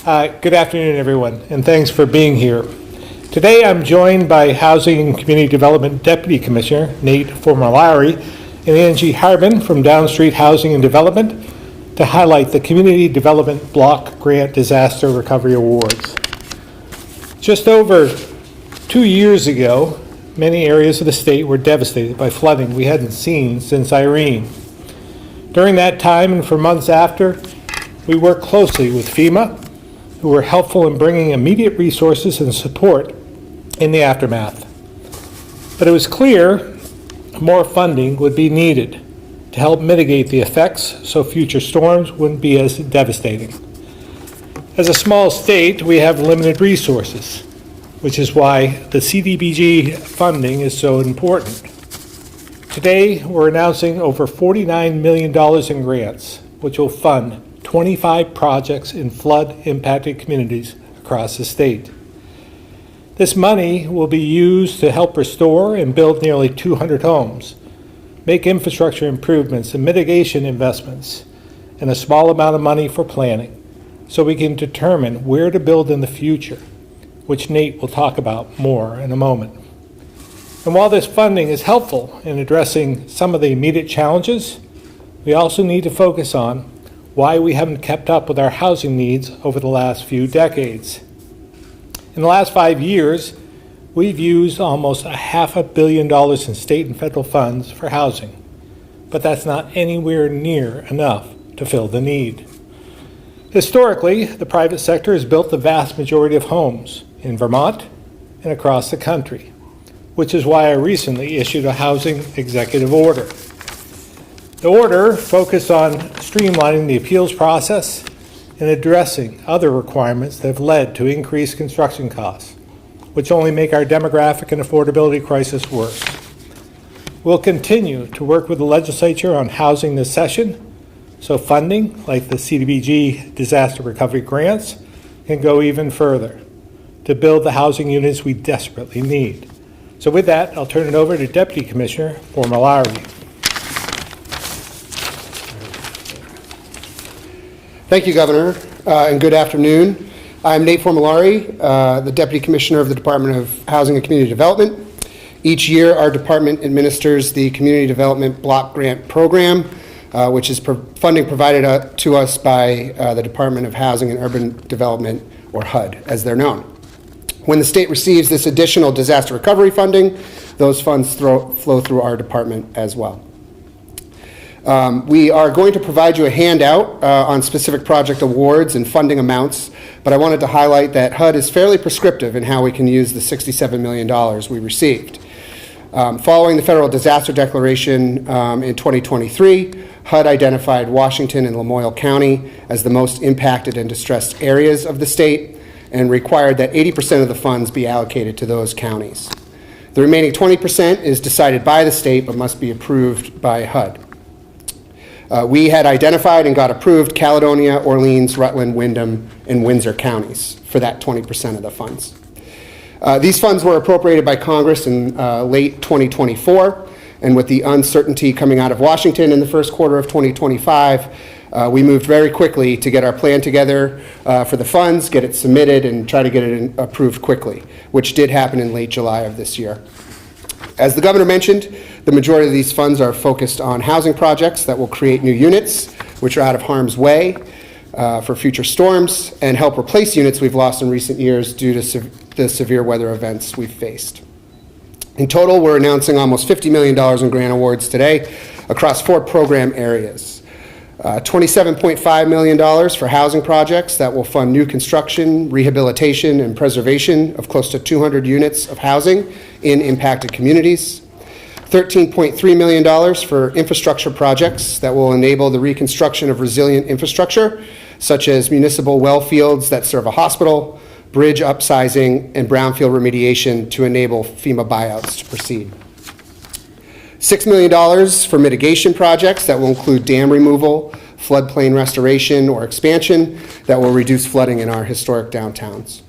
Good afternoon, everyone, and thanks for being here. Today I'm joined by Housing and Community Development Deputy Commissioner Nate Formolari and Angie Harbin from Down Street Housing and Development to highlight the Community Development Block Grant Disaster Recovery Awards. Just over 2 years ago, many areas of the state were devastated by flooding we hadn't seen since Irene. During that time and for months after, we worked closely with FEMA, who were helpful in bringing immediate resources and support in the aftermath. But it was clear more funding would be needed to help mitigate the effects so future storms wouldn't be as devastating. As a small state, we have limited resources, which is why the CDBG funding is so important. Today, we're announcing over $49 million in grants, which will fund 25 projects in flood-impacted communities across the state. This money will be used to help restore and build nearly 200 homes, make infrastructure improvements and mitigation investments, and a small amount of money for planning, so we can determine where to build in the future, which Nate will talk about more in a moment. And while this funding is helpful in addressing some of the immediate challenges, we also need to focus on why we haven't kept up with our housing needs over the last few decades. In the last 5 years, we've used almost $500 million in state and federal funds for housing, but that's not anywhere near enough to fill the need. Historically, the private sector has built the vast majority of homes in Vermont and across the country, which is why I recently issued a housing executive order. The order focused on streamlining the appeals process and addressing other requirements that have led to increased construction costs, which only make our demographic and affordability crisis worse. We'll continue to work with the legislature on housing this session, so funding, like the CDBG disaster recovery grants, can go even further to build the housing units we desperately need. So with that, I'll turn it over to Deputy Commissioner Formolari. Thank you, Governor, and good afternoon. I'm Nate Formolari, the Deputy Commissioner of the Department of Housing and Community Development. Each year, our department administers the Community Development Block Grant Program, which is funding provided to us by the Department of Housing and Urban Development, or HUD, as they're known. When the state receives this additional disaster recovery funding, those funds flow through our department as well. We are going to provide you a handout on specific project awards and funding amounts, but I wanted to highlight that HUD is fairly prescriptive in how we can use the $67 million we received. Following the federal disaster declaration in 2023, HUD identified Washington and Lamoille County as the most impacted and distressed areas of the state and required that 80% of the funds be allocated to those counties. The remaining 20% is decided by the state but must be approved by HUD. We had identified and got approved Caledonia, Orleans, Rutland, Windham, and Windsor counties for that 20% of the funds. These funds were appropriated by Congress in late 2024, and with the uncertainty coming out of Washington in the first quarter of 2025, we moved very quickly to get our plan together for the funds, get it submitted, and try to get it approved quickly, which did happen in late July of this year. As the governor mentioned, the majority of these funds are focused on housing projects that will create new units, which are out of harm's way for future storms, and help replace units we've lost in recent years due to the severe weather events we've faced. In total, we're announcing almost $50 million in grant awards today across 4 program areas. $27.5 million for housing projects that will fund new construction, rehabilitation, and preservation of close to 200 units of housing in impacted communities. $13.3 million for infrastructure projects that will enable the reconstruction of resilient infrastructure, such as municipal well fields that serve a hospital, bridge upsizing, and brownfield remediation to enable FEMA buyouts to proceed. $6 million for mitigation projects that will include dam removal, floodplain restoration, or expansion that will reduce flooding in our historic downtowns.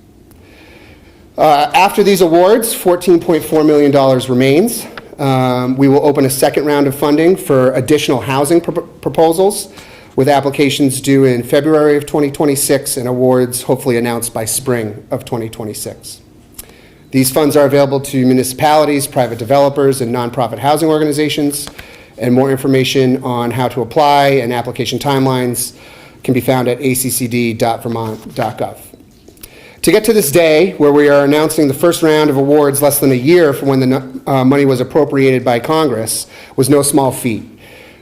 After these awards, $14.4 million remains. We will open a second round of funding for additional housing proposals with applications due in February of 2026 and awards hopefully announced by spring of 2026. These funds are available to municipalities, private developers, and nonprofit housing organizations, and more information on how to apply and application timelines can be found at accd.vermont.gov. To get to this day, where we are announcing the first round of awards less than a year from when the money was appropriated by Congress, was no small feat.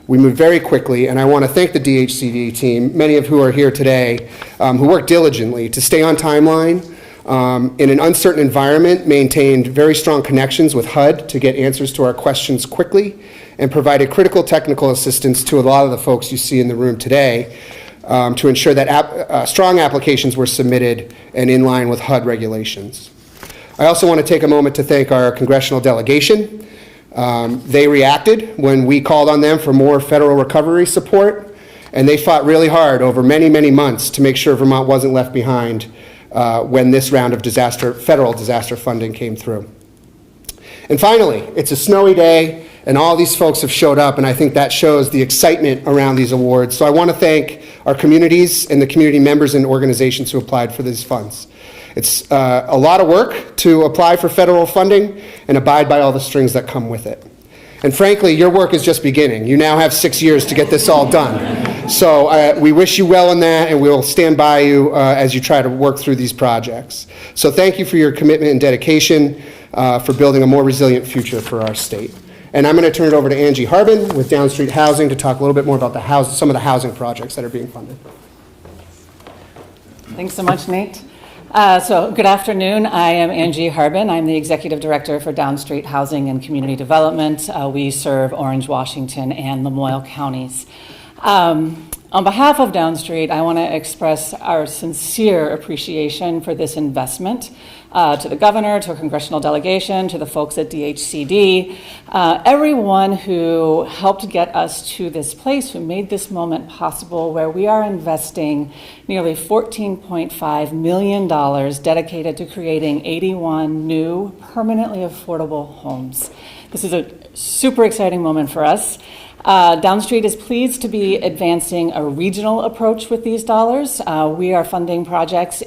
We moved very quickly, and I want to thank the DHCD team, many of who are here today, who worked diligently to stay on timeline, in an uncertain environment, maintained very strong connections with HUD to get answers to our questions quickly, and provided critical technical assistance to a lot of the folks you see in the room today to ensure that strong applications were submitted and in line with HUD regulations. I also want to take a moment to thank our congressional delegation. They reacted when we called on them for more federal recovery support, and they fought really hard over many, many months to make sure Vermont wasn't left behind when this round of federal disaster funding came through. And finally, it's a snowy day, and all these folks have showed up, and I think that shows the excitement around these awards. So I want to thank our communities and the community members and organizations who applied for these funds. It's a lot of work to apply for federal funding and abide by all the strings that come with it. And frankly, your work is just beginning. You now have 6 years to get this all done. So we wish you well in that, and we'll stand by you as you try to work through these projects. So thank you for your commitment and dedication for building a more resilient future for our state. And I'm going to turn it over to Angie Harbin with Down Street Housing to talk a little bit more about some of the housing projects that are being funded. Thanks so much, Nate. So good afternoon. I am Angie Harbin. I'm the Executive Director for Down Street Housing and Community Development. We serve Orange, Washington, and Lamoille counties. On behalf of Down Street, I want to express our sincere appreciation for this investment to the governor, to a congressional delegation, to the folks at DHCD, everyone who helped get us to this place, who made this moment possible, where we are investing nearly $14.5 million dedicated to creating 81 new permanently affordable homes. This is a super exciting moment for us. Down Street is pleased to be advancing a regional approach with these dollars. We are funding projects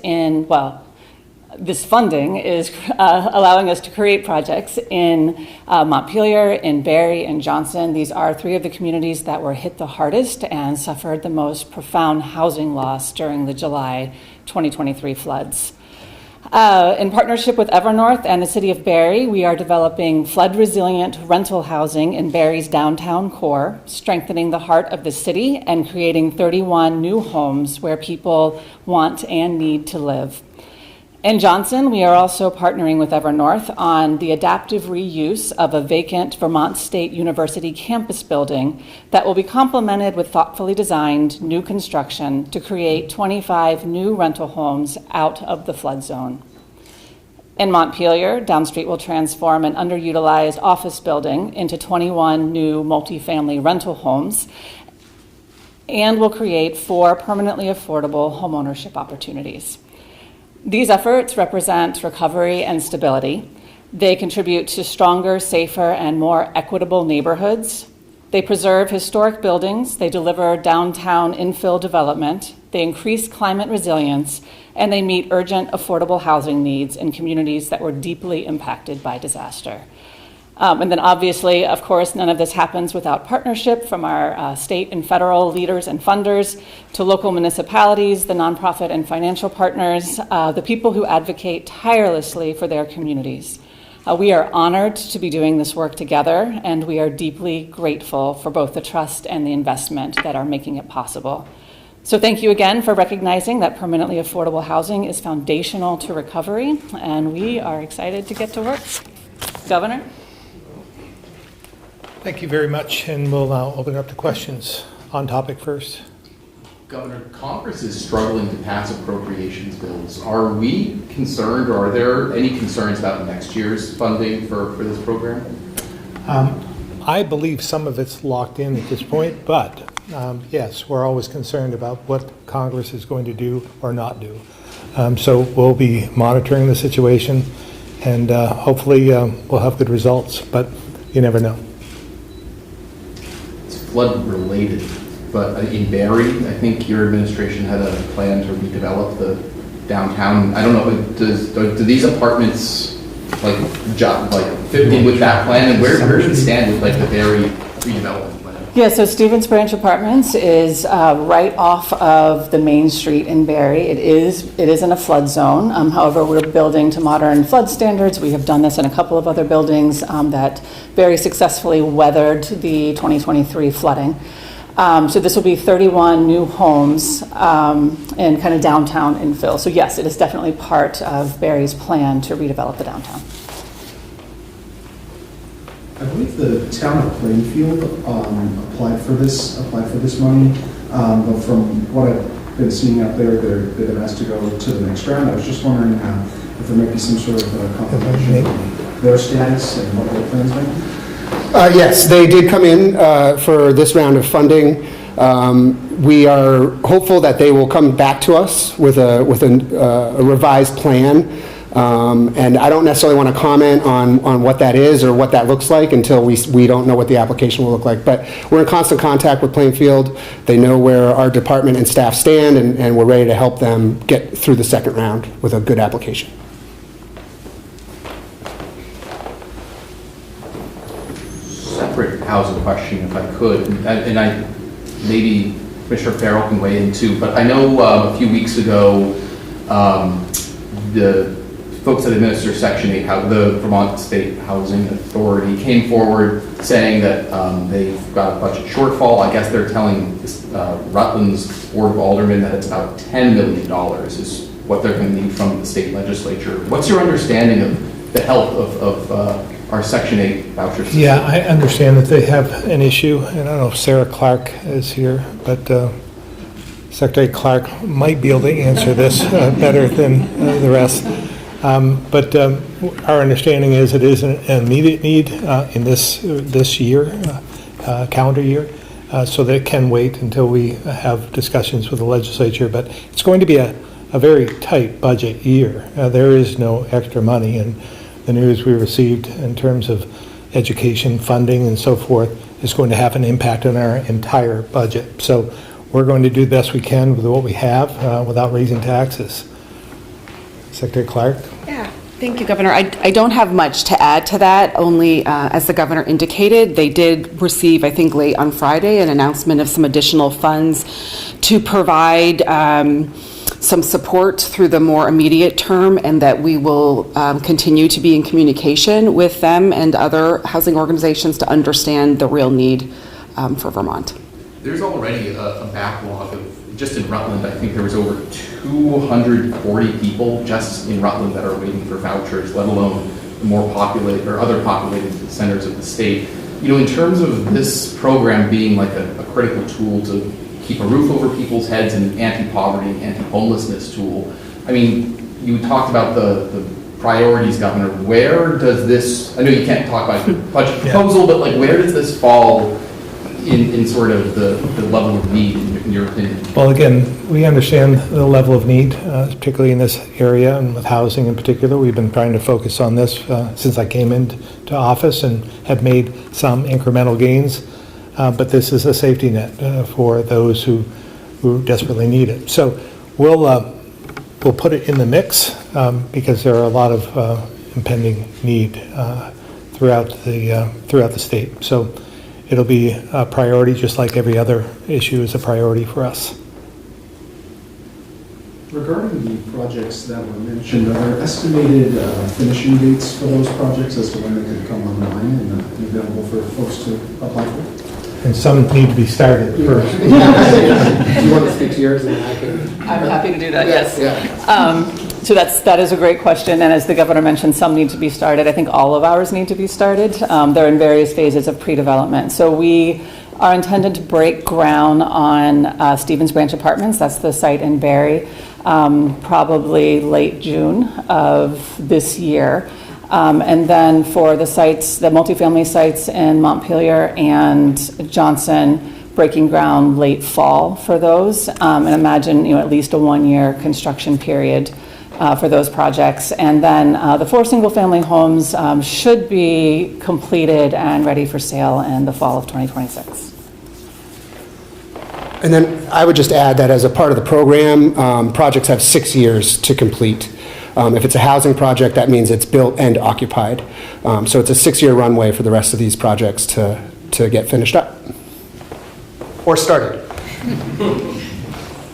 this funding is allowing us to create projects in Montpelier, in Barre, and Johnson. These are three of the communities that were hit the hardest and suffered the most profound housing loss during the July 2023 floods. In partnership with Evernorth and the City of Barre, we are developing flood-resilient rental housing in Barre's downtown core, strengthening the heart of the city and creating 31 new homes where people want and need to live. In Johnson, we are also partnering with Evernorth on the adaptive reuse of a vacant Vermont State University campus building that will be complemented with thoughtfully designed new construction to create 25 new rental homes out of the flood zone. In Montpelier, Down Street will transform an underutilized office building into 21 new multifamily rental homes and will create 4 permanently affordable homeownership opportunities. These efforts represent recovery and stability. They contribute to stronger, safer, and more equitable neighborhoods. They preserve historic buildings, they deliver downtown infill development, they increase climate resilience, and they meet urgent affordable housing needs in communities that were deeply impacted by disaster. And then obviously, of course, none of this happens without partnership from our state and federal leaders and funders to local municipalities, the nonprofit and financial partners, the people who advocate tirelessly for their communities. We are honored to be doing this work together, and we are deeply grateful for both the trust and the investment that are making it possible. So thank you again for recognizing that permanently affordable housing is foundational to recovery, and we are excited to get to work. Governor? Thank you very much, and we'll now open it up to questions on topic first. Governor, Congress is struggling to pass appropriations bills. Are we concerned, or are there any concerns about next year's funding for this program? I believe some of it's locked in at this point, but yes, we're always concerned about what Congress is going to do or not do. So we'll be monitoring the situation, and hopefully we'll have good results, but you never know. It's flood related. but in Barrie, I think your administration had a plan to redevelop the downtown. I don't know, do these apartments like fit in with that plan, and where does it stand with like the Barrie redevelopment plan? Yeah, so Stevens Branch Apartments is right off of the main street in Barrie. It is in a flood zone. However, we're building to modern flood standards. We have done this in a couple of other buildings that very successfully weathered the 2023 flooding. So this will be 31 new homes in kind of downtown infill. So yes, it is definitely part of Barrie's plan to redevelop the downtown. I believe the town of Plainfield applied for this money, but from what I've been seeing out there, they've been asked to go to the next round. I was just wondering if there might be some sort of confirmation on their status and what their plans might be. Yes, they did come in for this round of funding. We are hopeful that they will come back to us with a revised plan. And I don't necessarily want to comment on what that is or what that looks like until we don't know what the application will look like. But we're in constant contact with Plainfield. They know where our department and staff stand, and we're ready to help them get through the second round with a good application. Separate housing question, if I could, and I maybe Commissioner Farrell can weigh in too, but I know a few weeks ago the folks that administer Section 8, the Vermont State Housing Authority, came forward saying that they've got a budget shortfall. I guess they're telling Rutland's Board of Aldermen that it's about $10 million is what they're going to need from the state legislature. What's your understanding of the health of our Section 8 voucher system? Yeah, I understand that they have an issue, and I don't know if Sarah Clark is here, but Secretary Clark might be able to answer this better than the rest. But our understanding is it is an immediate need in this year, calendar year, so that it can wait until we have discussions with the legislature. But it's going to be a very tight budget year. There is no extra money, and the news we received in terms of education funding and so forth is going to have an impact on our entire budget. So we're going to do the best we can with what we have without raising taxes. Secretary Clark? Yeah, thank you, Governor. I don't have much to add to that, only as the Governor indicated, they did receive, I think late on Friday, an announcement of some additional funds to provide some support through the more immediate term, and that we will continue to be in communication with them and other housing organizations to understand the real need for Vermont. There's already a backlog of, just in Rutland, I think there was over 240 people just in Rutland that are waiting for vouchers, let alone the more populated or other populated centers of the state. You know, in terms of this program being like a critical tool to keep a roof over people's heads and anti-poverty, anti-homelessness tool, I mean, you talked about the priorities, Governor. Where does this, I know you can't talk about the budget proposal, but like where does this fall in sort of the level of need, in your opinion? Well, again, we understand the level of need, particularly in this area and with housing in particular. We've been trying to focus on this since I came into office and have made some incremental gains, but this is a safety net for those who desperately need it. So we'll put it in the mix because there are a lot of impending need throughout the state. So it'll be a priority, just like every other issue is a priority for us. Regarding the projects that were mentioned, are there estimated finishing dates for those projects as to when they could come online and available for folks to apply for? And some need to be started first. Do you want to speak to yours and I can? I'm happy to do that, yes. Yeah. So that is a great question, and as the Governor mentioned, some need to be started. I think all of ours need to be started. They're in various phases of pre-development. So we are intended to break ground on Stevens Branch Apartments. That's the site in Barrie, probably late June of this year. And then for the sites, the multifamily sites in Montpelier and Johnson, breaking ground late fall for those, and imagine at least a 1-year construction period for those projects. And then the 4 single-family homes should be completed and ready for sale in the fall of 2026. And then I would just add that as a part of the program, projects have 6 years to complete. If it's a housing project, that means it's built and occupied. So it's a 6-year runway for the rest of these projects to get finished up or started.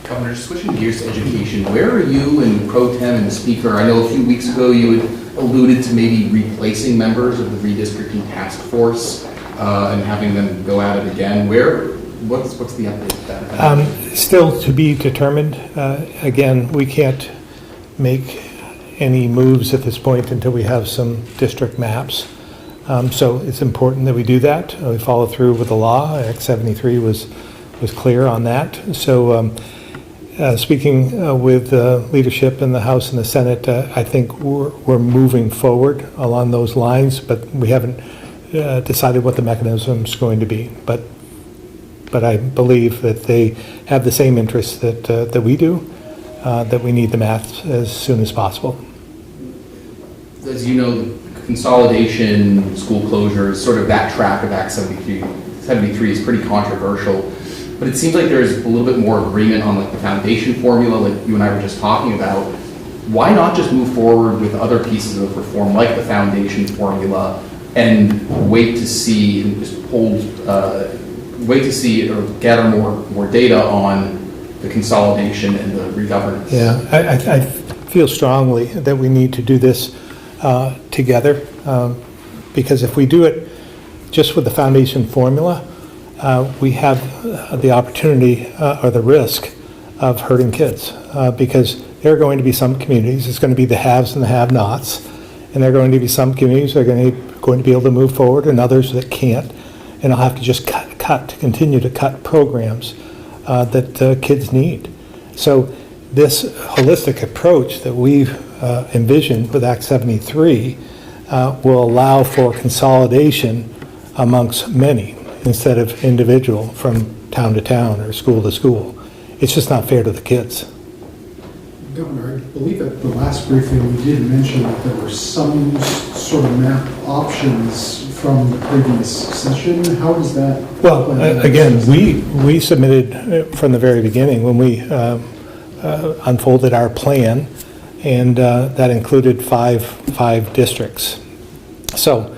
Governor, switching gears to education, where are you and Pro Tem and the Speaker? I know a few weeks ago you had alluded to maybe replacing members of the redistricting task force and having them go at it again. What's the update with that? Still to be determined. Again, we can't make any moves at this point until we have some district maps. So it's important that we do that. We follow through with the law. Act 73 was clear on that. So speaking with leadership in the House and the Senate, I think we're moving forward along those lines, but we haven't decided what the mechanism is going to be. But I believe that they have the same interests that we do, that we need the maps as soon as possible. As you know, consolidation, school closures, sort of that track of Act 73 is pretty controversial. But it seems like there's a little bit more agreement on like the foundation formula, like you and I were just talking about. Why not just move forward with other pieces of reform, like the foundation formula, and wait to see and just wait to see or gather more data on the consolidation and the regovernance? Yeah, I feel strongly that we need to do this together, because if we do it just with the foundation formula, we have the opportunity or the risk of hurting kids, because there are going to be some communities, it's going to be the haves and the have-nots, and there are going to be some communities that are going to be able to move forward and others that can't, and I'll have to just continue to cut programs that kids need. So this holistic approach that we've envisioned with Act 73 will allow for consolidation amongst many instead of individual from town to town or school to school. It's just not fair to the kids. Governor, I believe at the last briefing we did mention that there were some sort of map options from the previous session. How does that? Well, again, we submitted from the very beginning when we unfolded our plan, and that included five districts. So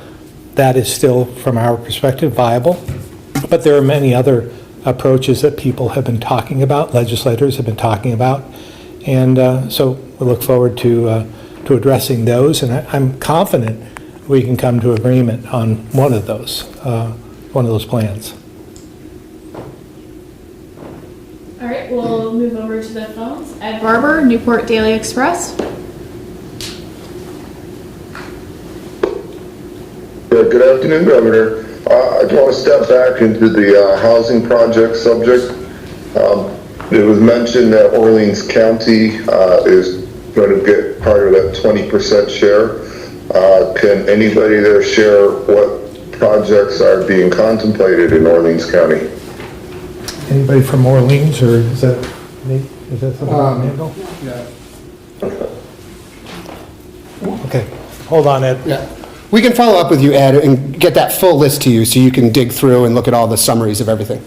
that is still, from our perspective, viable. But there are many other approaches that people have been talking about, legislators have been talking about, and so we look forward to addressing those. And I'm confident we can come to agreement on one of those plans. All right, we'll move over to the phones. Ed Barber, Newport Daily Express. Good afternoon, Governor. I want to step back into the housing project subject. It was mentioned that Orleans County is going to get part of that 20% share. Can anybody there share what projects are being contemplated in Orleans County? Anybody from Orleans, or is that me? Is that something handle? Yeah. Okay, hold on, Ed. Yeah. We can follow up with you, Ed, and get that full list to you so you can dig through and look at all the summaries of everything.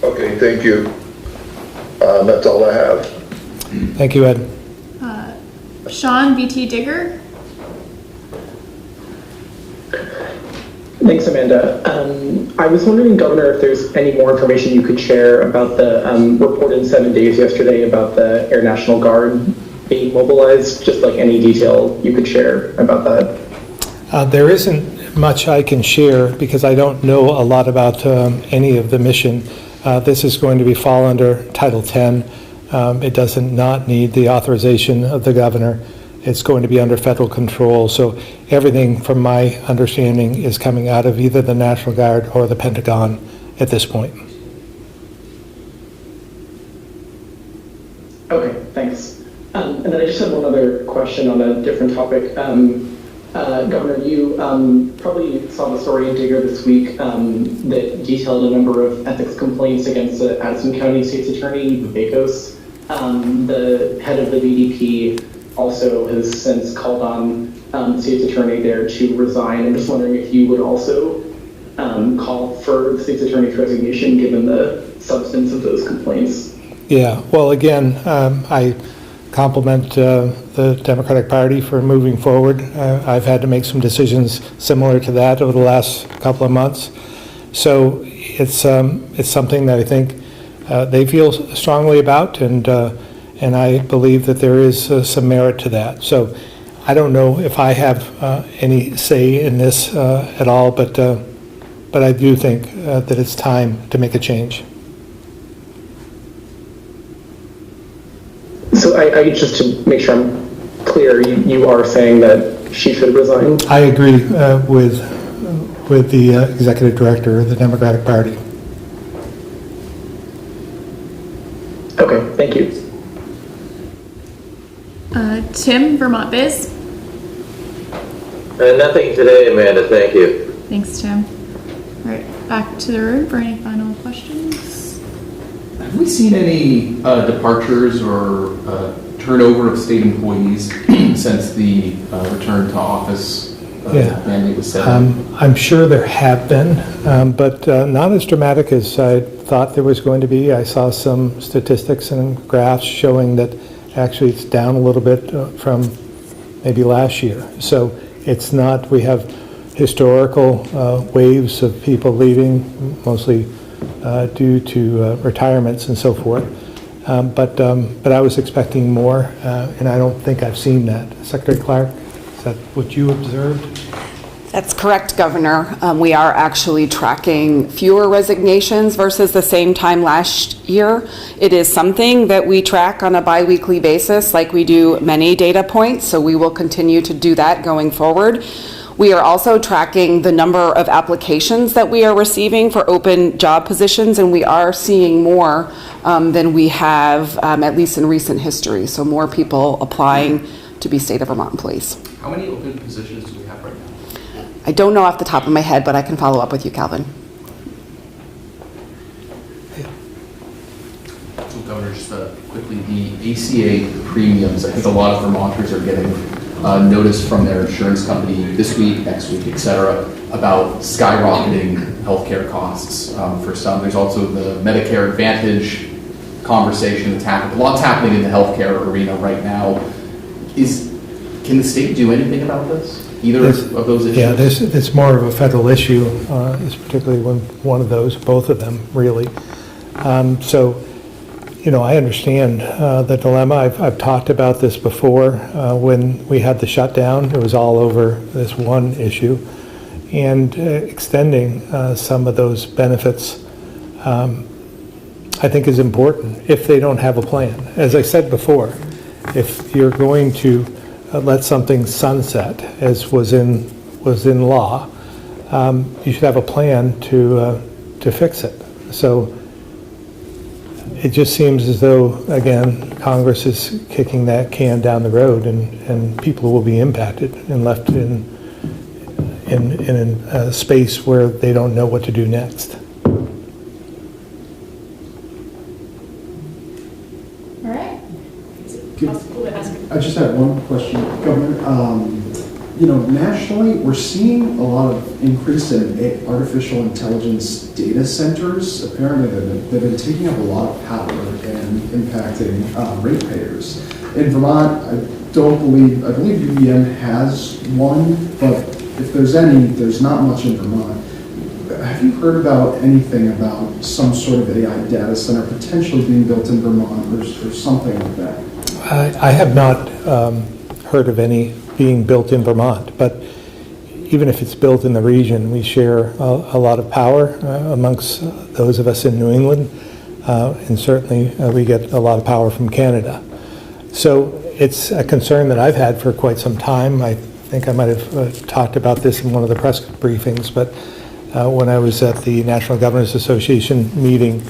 Okay, thank you. That's all I have. Thank you, Ed. Sean, BT Digger. Thanks, Amanda. I was wondering, Governor, if there's any more information you could share about the report in 7 days yesterday about the Air National Guard being mobilized, just like any detail you could share about that. There isn't much I can share because I don't know a lot about any of the mission. This is going to fall under Title 10. It doesn't not need the authorization of the governor. It's going to be under federal control. So everything, from my understanding, is coming out of either the National Guard or the Pentagon at this point. Okay, thanks. And then I just had one other question on a different topic. Governor, you probably saw the story in Digger this week that detailed a number of ethics complaints against the Addison County State's Attorney, Bakos. The head of the BDP also has since called on the state's attorney there to resign. I'm just wondering if you would also call for the state's attorney's resignation given the substance of those complaints? Yeah, well, again, I compliment the Democratic Party for moving forward. I've had to make some decisions similar to that over the last couple of months. So it's something that I think they feel strongly about, and I believe that there is some merit to that. So I don't know if I have any say in this at all, but I do think that it's time to make a change. So I just to make sure I'm clear, you are saying that she should resign? I agree with the executive director of the Democratic Party. Okay, thank you. Tim, Vermont Biz. Nothing today, Amanda, thank you. Thanks, Tim. All right, back to the room for any final questions. Have we seen any departures or turnover of state employees since the return to office mandate was set? I'm sure there have been, but not as dramatic as I thought there was going to be. I saw some statistics and graphs showing that actually it's down a little bit from maybe last year. So it's not, we have historical waves of people leaving, mostly due to retirements and so forth. But I was expecting more, and I don't think I've seen that. Secretary Clark, is that what you observed? That's correct, Governor. We are actually tracking fewer resignations versus the same time last year. It is something that we track on a biweekly basis, like we do many data points, so we will continue to do that going forward. We are also tracking the number of applications that we are receiving for open job positions, and we are seeing more than we have, at least in recent history. So more people applying to be state of Vermont employees. How many open positions do we have right now? I don't know off the top of my head, but I can follow up with you, Calvin. So Governor, just quickly, the ACA premiums, I think a lot of Vermonters are getting notice from their insurance company this week, next week, et cetera, about skyrocketing healthcare costs for some. There's also the Medicare Advantage conversation that's happening. A lot's happening in the healthcare arena right now. Can the state do anything about this? Either of those issues? Yeah, it's more of a federal issue, it's particularly one of those, both of them, really. So, you know, I understand the dilemma. I've talked about this before. When we had the shutdown, it was all over this one issue. And extending some of those benefits, I think, is important if they don't have a plan. As I said before, if you're going to let something sunset, as was in law, you should have a plan to fix it. So it just seems as though, again, Congress is kicking that can down the road, and people will be impacted and left in a space where they don't know what to do next. All right. I just have one question, Governor. You know, nationally, we're seeing a lot of increase in artificial intelligence data centers. Apparently, they've been taking up a lot of power and impacting ratepayers. In Vermont, I believe UVM has one, but if there's any, there's not much in Vermont. Have you heard about anything about some sort of AI data center potentially being built in Vermont or something like that? I have not heard of any being built in Vermont, but even if it's built in the region, we share a lot of power amongst those of us in New England, and certainly we get a lot of power from Canada. So it's a concern that I've had for quite some time. I think I might have talked about this in one of the press briefings, but when I was at the National Governors Association meeting,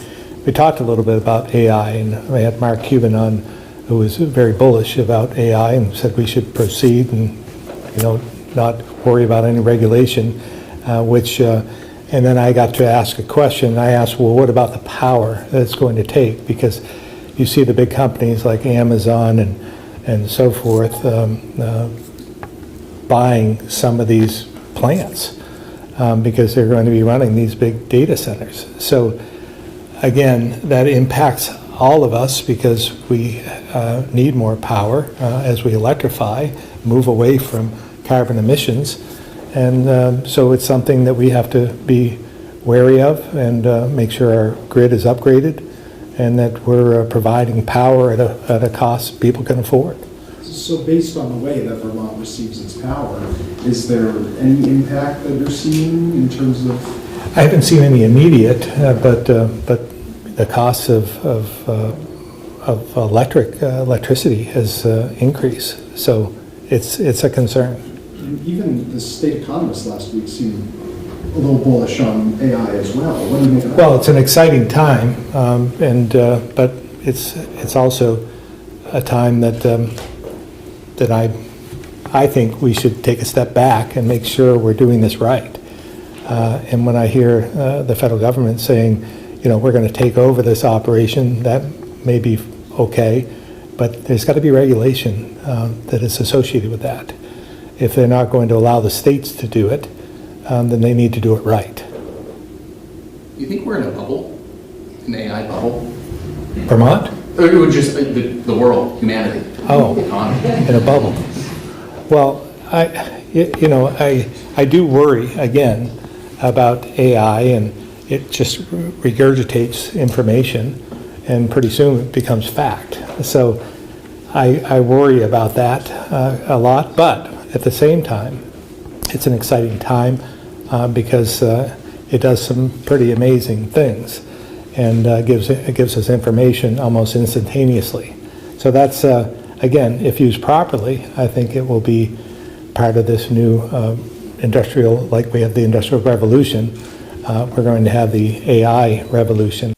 we talked a little bit about AI, and I had Mark Cuban on, who was very bullish about AI and said we should proceed and, you know, not worry about any regulation, and then I got to ask a question. I asked, well, what about the power that it's going to take? Because you see the big companies like Amazon and so forth buying some of these plants. because they're going to be running these big data centers. So again, that impacts all of us because we need more power as we electrify, move away from carbon emissions. And so it's something that we have to be wary of and make sure our grid is upgraded and that we're providing power at a cost people can afford. So based on the way that Vermont receives its power, is there any impact that you're seeing in terms of? I haven't seen any immediate, but the cost of electricity has increased, so it's a concern. And even the state economist last week seemed a little bullish on AI as well. What do you make of that? Well, it's an exciting time, but it's also a time that I think we should take a step back and make sure we're doing this right. And when I hear the federal government saying, we're going to take over this operation, that may be okay, but there's got to be regulation that is associated with that. If they're not going to allow the states to do it, then they need to do it right. Do you think we're in a bubble? An AI bubble? Vermont? Or just the world, humanity? Oh, Economy? in a bubble. Well, I do worry, again, about AI, and it just regurgitates information, and pretty soon it becomes fact. So I worry about that a lot, but at the same time, it's an exciting time because it does some pretty amazing things and it gives us information almost instantaneously. So that's, again, if used properly, I think it will be part of this new industrial, like we have the Industrial Revolution, we're going to have the AI revolution.